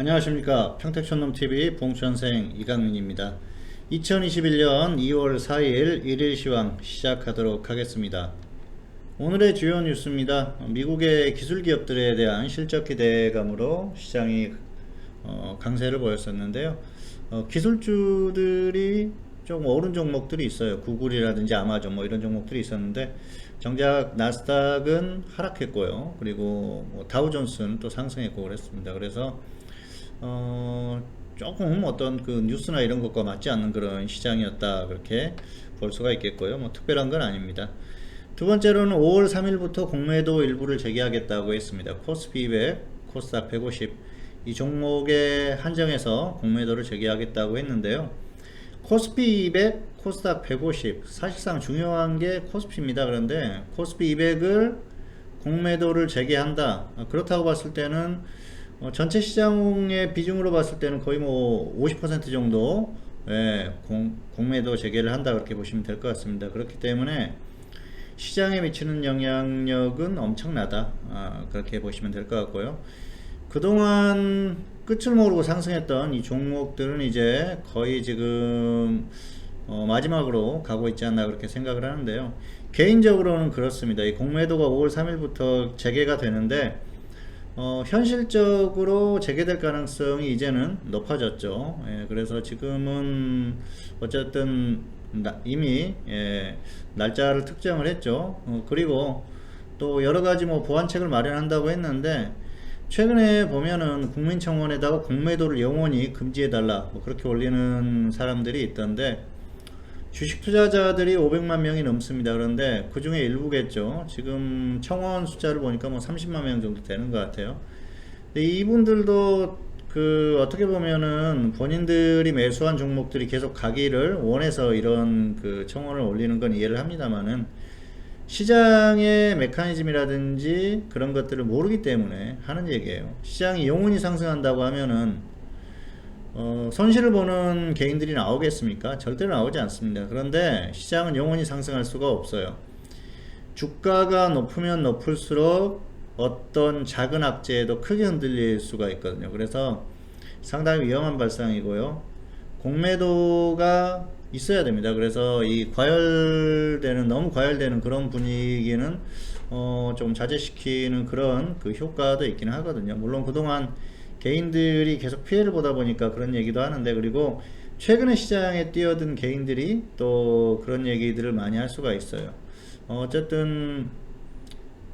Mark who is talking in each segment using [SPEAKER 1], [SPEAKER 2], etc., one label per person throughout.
[SPEAKER 1] 안녕하십니까. 평택촌놈TV 봉천생 이강민입니다. 2021년 2월 4일 일일 시황 시작하도록 하겠습니다. 오늘의 주요 뉴스입니다. 미국의 기술기업들에 대한 실적 기대감으로 시장이 강세를 보였었는데요. 기술주들이 좀 오른 종목들이 있어요. 구글이라든지 아마존 이런 종목들이 있었는데 정작 나스닥은 하락했고요. 그리고 다우존스는 또 상승했고 그랬습니다. 그래서 조금 어떤 그 뉴스나 이런 것과 맞지 않는 그런 시장이었다, 그렇게 볼 수가 있겠고요. 특별한 건 아닙니다. 두 번째로는 5월 3일부터 공매도 일부를 재개하겠다고 했습니다. 코스피 200, 코스닥 150 이 종목에 한정해서 공매도를 재개하겠다고 했는데요. 코스피 200, 코스닥 150 사실상 중요한 게 코스피입니다. 그런데 코스피 200을 공매도를 재개한다, 그렇다고 봤을 때는 전체 시장의 비중으로 봤을 때는 거의 50% 정도 공매도 재개를 한다, 그렇게 보시면 될 것 같습니다. 그렇기 때문에 시장에 미치는 영향력은 엄청나다, 그렇게 보시면 될 것 같고요. 그동안 끝을 모르고 상승했던 이 종목들은 이제 거의 지금 마지막으로 가고 있지 않나, 그렇게 생각을 하는데요. 개인적으로는 그렇습니다. 이 공매도가 5월 3일부터 재개가 되는데 현실적으로 재개될 가능성이 이제는 높아졌죠. 그래서 지금은 어쨌든 이미 날짜를 특정을 했죠. 그리고 또 여러가지 보완책을 마련한다고 했는데, 최근에 보면은 국민청원에다가 공매도를 영원히 금지해달라 그렇게 올리는 사람들이 있던데, 주식 투자자들이 500만 명이 넘습니다. 그런데 그 중에 일부겠죠. 지금 청원 숫자를 보니까 30만 명 정도 되는 것 같아요. 근데 이분들도 어떻게 보면은 본인들이 매수한 종목들이 계속 가기를 원해서 이런 청원을 올리는 건 이해를 합니다만은, 시장의 메커니즘이라든지 그런 것들을 모르기 때문에 하는 얘기예요. 시장이 영원히 상승한다고 하면은 손실을 보는 개인들이 나오겠습니까? 절대로 나오지 않습니다. 그런데 시장은 영원히 상승할 수가 없어요. 주가가 높으면 높을수록 어떤 작은 악재에도 크게 흔들릴 수가 있거든요. 그래서 상당히 위험한 발상이고요. 공매도가 있어야 됩니다. 그래서 이 너무 과열되는 그런 분위기는 좀 자제시키는 그런 효과도 있기는 하거든요. 물론 그동안 개인들이 계속 피해를 보다 보니까 그런 얘기도 하는데, 그리고 최근에 시장에 뛰어든 개인들이 또 그런 얘기들을 많이 할 수가 있어요. 어쨌든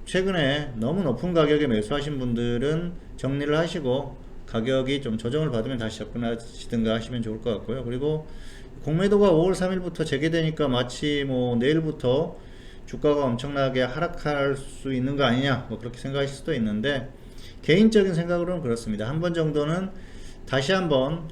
[SPEAKER 1] 최근에 너무 높은 가격에 매수하신 분들은 정리를 하시고 가격이 좀 조정을 받으면 다시 접근하시든가 하시면 좋을 것 같고요. 그리고 공매도가 5월 3일부터 재개되니까 마치 내일부터 주가가 엄청나게 하락할 수 있는 거 아니냐, 그렇게 생각하실 수도 있는데, 개인적인 생각으로는 그렇습니다. 한 번 정도는 다시 한번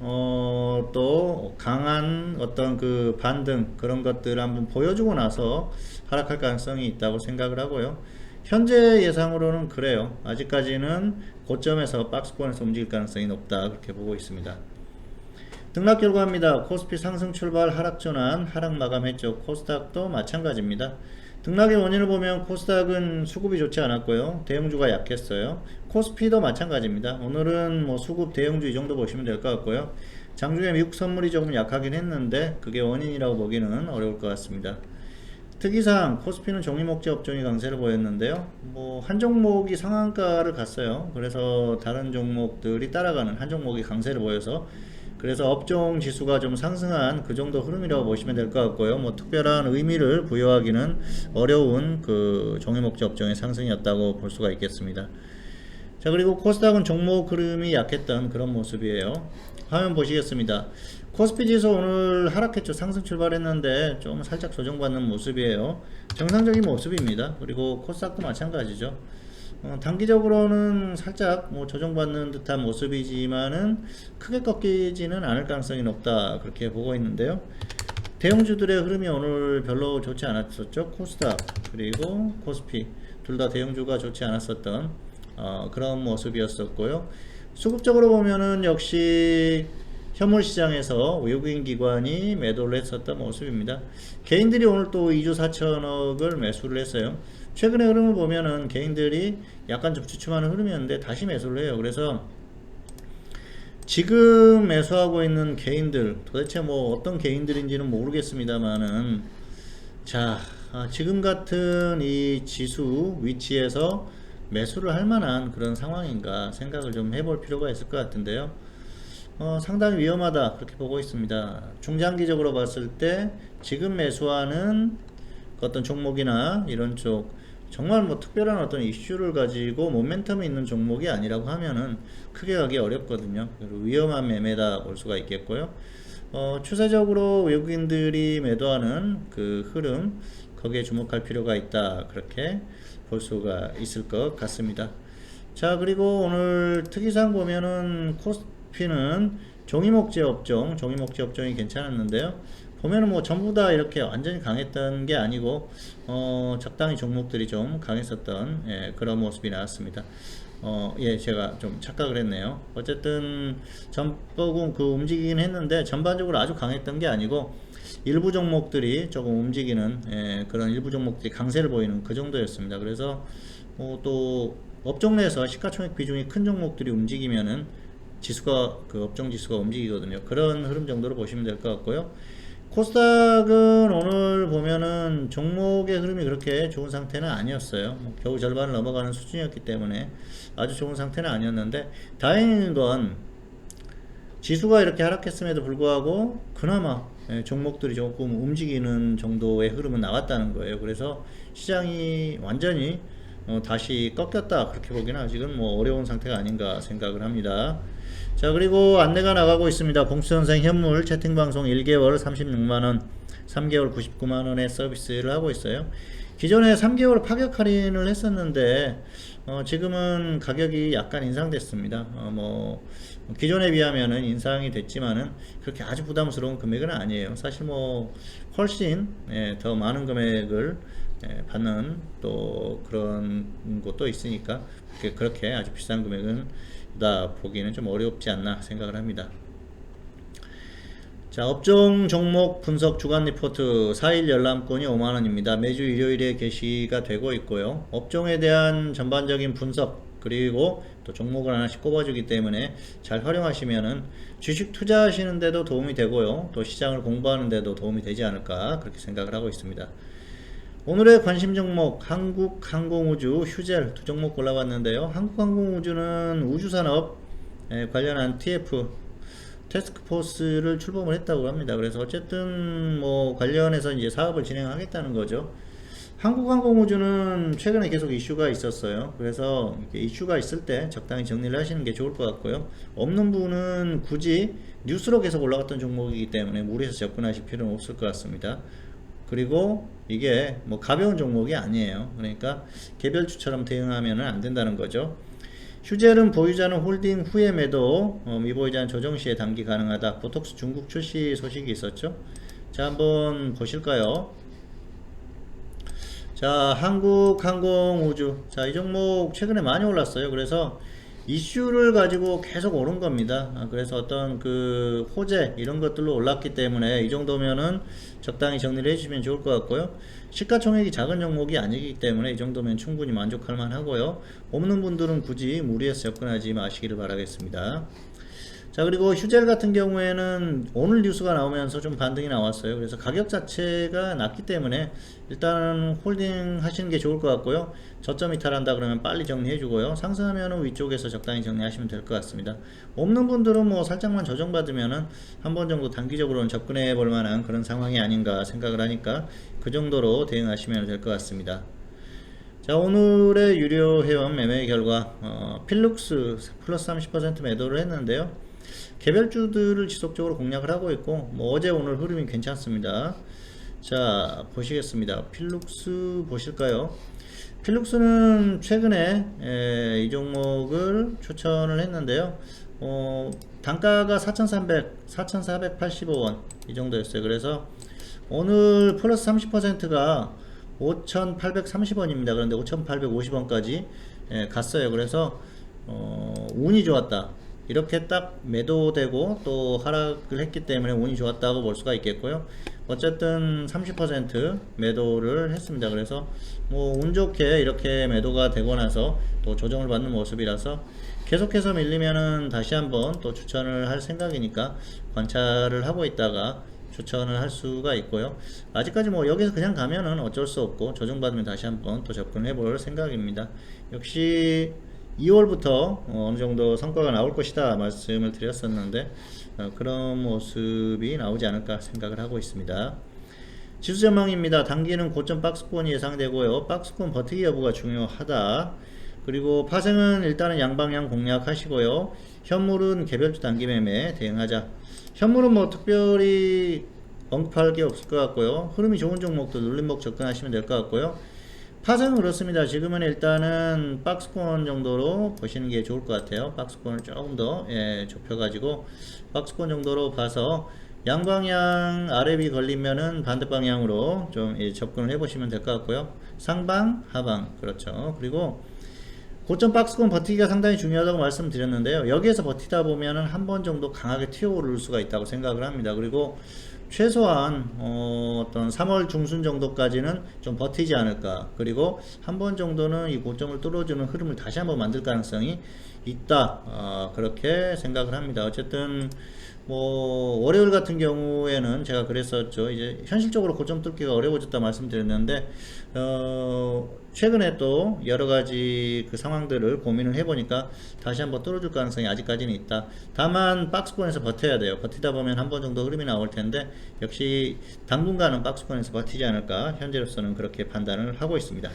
[SPEAKER 1] 또 강한 어떤 반등 그런 것들을 한번 보여주고 나서 하락할 가능성이 있다고 생각을 하고요. 현재 예상으로는 그래요. 아직까지는 고점에서 박스권에서 움직일 가능성이 높다, 그렇게 보고 있습니다. 등락 결과입니다. 코스피 상승 출발, 하락 전환, 하락 마감했죠. 코스닥도 마찬가지입니다. 등락의 원인을 보면 코스닥은 수급이 좋지 않았고요. 대형주가 약했어요. 코스피도 마찬가지입니다. 오늘은 수급 대형주 이 정도 보시면 될 것 같고요. 장중에 미국 선물이 조금 약하긴 했는데 그게 원인이라고 보기는 어려울 것 같습니다. 특이사항, 코스피는 종이목재 업종이 강세를 보였는데요. 한 종목이 상한가를 갔어요. 그래서 다른 종목들이 따라가는, 한 종목이 강세를 보여서, 그래서 업종 지수가 좀 상승한 그 정도 흐름이라고 보시면 될 것 같고요. 특별한 의미를 부여하기는 어려운 종이목재 업종의 상승이었다고 볼 수가 있겠습니다. 자, 그리고 코스닥은 종목 흐름이 약했던 그런 모습이에요. 화면 보시겠습니다. 코스피 지수 오늘 하락했죠. 상승 출발했는데 좀 살짝 조정받는 모습이에요. 정상적인 모습입니다. 그리고 코스닥도 마찬가지죠. 단기적으로는 살짝 조정받는 듯한 모습이지만은 크게 꺾이지는 않을 가능성이 높다, 그렇게 보고 있는데요. 대형주들의 흐름이 오늘 별로 좋지 않았었죠. 코스닥 그리고 코스피 둘 다 대형주가 좋지 않았었던 그런 모습이었었고요. 수급적으로 보면은 역시 현물시장에서 외국인 기관이 매도를 했었던 모습입니다. 개인들이 오늘 또 2조 4천억을 매수를 했어요. 최근의 흐름을 보면은 개인들이 약간 좀 주춤하는 흐름이었는데 다시 매수를 해요. 그래서 지금 매수하고 있는 개인들 도대체 뭐 어떤 개인들인지는 모르겠습니다만은 자, 지금 같은 이 지수 위치에서 매수를 할 만한 그런 상황인가 생각을 좀 해볼 필요가 있을 것 같은데요. 상당히 위험하다 그렇게 보고 있습니다. 중장기적으로 봤을 때 지금 매수하는 어떤 종목이나 이런 쪽 정말 뭐 특별한 어떤 이슈를 가지고 모멘텀이 있는 종목이 아니라고 하면은 크게 가기 어렵거든요. 그리고 위험한 매매다 볼 수가 있겠고요. 추세적으로 외국인들이 매도하는 그 흐름 거기에 주목할 필요가 있다 그렇게 볼 수가 있을 것 같습니다. 자, 그리고 오늘 특이사항 보면은 코스피는 종이목재 업종이 괜찮았는데요. 보면은 뭐 전부 다 이렇게 완전히 강했던 게 아니고 적당히 종목들이 좀 강했었던 그런 모습이 나왔습니다. 예, 제가 좀 착각을 했네요. 어쨌든 전복은 그 움직이긴 했는데 전반적으로 아주 강했던 게 아니고 일부 종목들이 조금 움직이는 그런 일부 종목들이 강세를 보이는 그 정도였습니다. 그래서 또 업종 내에서 시가총액 비중이 큰 종목들이 움직이면은 지수가 그 업종 지수가 움직이거든요. 그런 흐름 정도로 보시면 될 것 같고요. 코스닥은 오늘 보면은 종목의 흐름이 그렇게 좋은 상태는 아니었어요. 겨우 절반을 넘어가는 수준이었기 때문에 아주 좋은 상태는 아니었는데 다행인 건 지수가 이렇게 하락했음에도 불구하고 그나마 종목들이 조금 움직이는 정도의 흐름은 나왔다는 거예요. 그래서 시장이 완전히 다시 꺾였다 그렇게 보기는 아직은 뭐 어려운 상태가 아닌가 생각을 합니다. 자, 그리고 안내가 나가고 있습니다. 공수선생 현물 채팅방송 1개월 36만원 3개월 99만원의 서비스를 하고 있어요. 기존에 3개월 파격 할인을 했었는데 지금은 가격이 약간 인상됐습니다. 뭐 기존에 비하면은 인상이 됐지만은 그렇게 아주 부담스러운 금액은 아니에요. 사실 뭐 훨씬 더 많은 금액을 받는 또 그런 곳도 있으니까 그렇게 아주 비싼 금액은 다 보기는 좀 어렵지 않나 생각을 합니다. 자, 업종 종목 분석 주간 리포트 4일 열람권이 5만원입니다. 매주 일요일에 게시가 되고 있고요. 업종에 대한 전반적인 분석 그리고 또 종목을 하나씩 꼽아주기 때문에 잘 활용하시면은 주식 투자하시는 데도 도움이 되고요. 또 시장을 공부하는 데도 도움이 되지 않을까 그렇게 생각을 하고 있습니다. 오늘의 관심 종목 한국항공우주, 휴젤 두 종목 골라봤는데요. 한국항공우주는 우주산업 관련한 TF 태스크포스를 출범을 했다고 합니다. 그래서 어쨌든 뭐 관련해서 이제 사업을 진행하겠다는 거죠. 한국항공우주는 최근에 계속 이슈가 있었어요. 그래서 이슈가 있을 때 적당히 정리를 하시는 게 좋을 것 같고요. 없는 분은 굳이 뉴스로 계속 올라갔던 종목이기 때문에 무리해서 접근하실 필요는 없을 것 같습니다. 그리고 이게 뭐 가벼운 종목이 아니에요. 그러니까 개별주처럼 대응하면 안 된다는 거죠. 휴젤은 보유자는 홀딩 후에 매도, 미보유자는 조정 시에 단기 가능하다. 보톡스 중국 출시 소식이 있었죠. 자, 한번 보실까요? 자, 한국항공우주. 자, 이 종목 최근에 많이 올랐어요. 그래서 이슈를 가지고 계속 오른 겁니다. 그래서 어떤 그 호재 이런 것들로 올랐기 때문에 이 정도면은 적당히 정리를 해주시면 좋을 것 같고요. 시가총액이 작은 종목이 아니기 때문에 이 정도면 충분히 만족할 만하고요. 없는 분들은 굳이 무리해서 접근하지 마시기를 바라겠습니다. 자, 그리고 휴젤 같은 경우에는 오늘 뉴스가 나오면서 좀 반등이 나왔어요. 그래서 가격 자체가 낮기 때문에 일단 홀딩 하시는 게 좋을 것 같고요. 저점 이탈한다 그러면 빨리 정리해 주고요. 상승하면 위쪽에서 적당히 정리하시면 될 것 같습니다. 없는 분들은 뭐 살짝만 조정받으면은 한 번 정도 단기적으로는 접근해 볼 만한 그런 상황이 아닌가 생각을 하니까 그 정도로 대응하시면 될 것 같습니다. 자, 오늘의 유료 회원 매매 결과 필룩스 플러스 30% 매도를 했는데요. 개별주들을 지속적으로 공략을 하고 있고 뭐 어제 오늘 흐름이 괜찮습니다. 자, 보시겠습니다. 필룩스 보실까요? 필룩스는 최근에 이 종목을 추천을 했는데요. 단가가 4,485원 이 정도였어요. 그래서 오늘 플러스 30%가 5,830원입니다. 그런데 5,850원까지 갔어요. 그래서 운이 좋았다. 이렇게 딱 매도되고 또 하락을 했기 때문에 운이 좋았다고 볼 수가 있겠고요. 어쨌든 30% 매도를 했습니다. 그래서 뭐 운 좋게 이렇게 매도가 되고 나서 또 조정을 받는 모습이라서 계속해서 밀리면은 다시 한번 또 추천을 할 생각이니까 관찰을 하고 있다가 추천을 할 수가 있고요. 아직까지 뭐 여기서 그냥 가면은 어쩔 수 없고 조정받으면 다시 한번 또 접근해 볼 생각입니다. 역시 2월부터 어느 정도 성과가 나올 것이다 말씀을 드렸었는데 그런 모습이 나오지 않을까 생각을 하고 있습니다. 지수 전망입니다. 단기는 고점 박스권이 예상되고요. 박스권 버티기 여부가 중요하다. 그리고 파생은 일단은 양방향 공략하시고요. 현물은 개별주 단기 매매 대응하자. 현물은 뭐 특별히 언급할 게 없을 것 같고요. 흐름이 좋은 종목도 눌림목 접근하시면 될 것 같고요. 파생은 그렇습니다. 지금은 일단은 박스권 정도로 보시는 게 좋을 것 같아요. 박스권을 조금 더 좁혀가지고 박스권 정도로 봐서 양방향 아래 위 걸리면은 반대 방향으로 좀 접근을 해보시면 될 것 같고요. 상방, 하방 그렇죠. 그리고 고점 박스권 버티기가 상당히 중요하다고 말씀드렸는데요. 여기에서 버티다 보면은 한 번 정도 강하게 튀어오를 수가 있다고 생각을 합니다. 그리고 최소한 어떤 3월 중순 정도까지는 좀 버티지 않을까. 그리고 한 번 정도는 이 고점을 뚫어주는 흐름을 다시 한번 만들 가능성이 있다. 그렇게 생각을 합니다. 어쨌든 뭐 월요일 같은 경우에는 제가 그랬었죠. 이제 현실적으로 고점 뚫기가 어려워졌다 말씀드렸는데 최근에 또 여러 가지 그 상황들을 고민을 해보니까 다시 한번 뚫어줄 가능성이 아직까지는 있다. 다만 박스권에서 버텨야 돼요. 버티다 보면 한 번 정도 흐름이 나올 텐데 역시 당분간은 박스권에서 버티지 않을까 현재로서는 그렇게 판단을 하고 있습니다.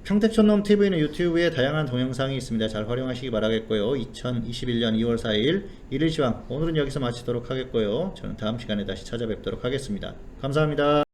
[SPEAKER 1] 평택촌놈TV는 유튜브에 다양한 동영상이 있습니다. 잘 활용하시기 바라겠고요. 2021년 2월 4일 일일 시황 오늘은 여기서 마치도록 하겠고요. 저는 다음 시간에 다시 찾아뵙도록 하겠습니다. 감사합니다.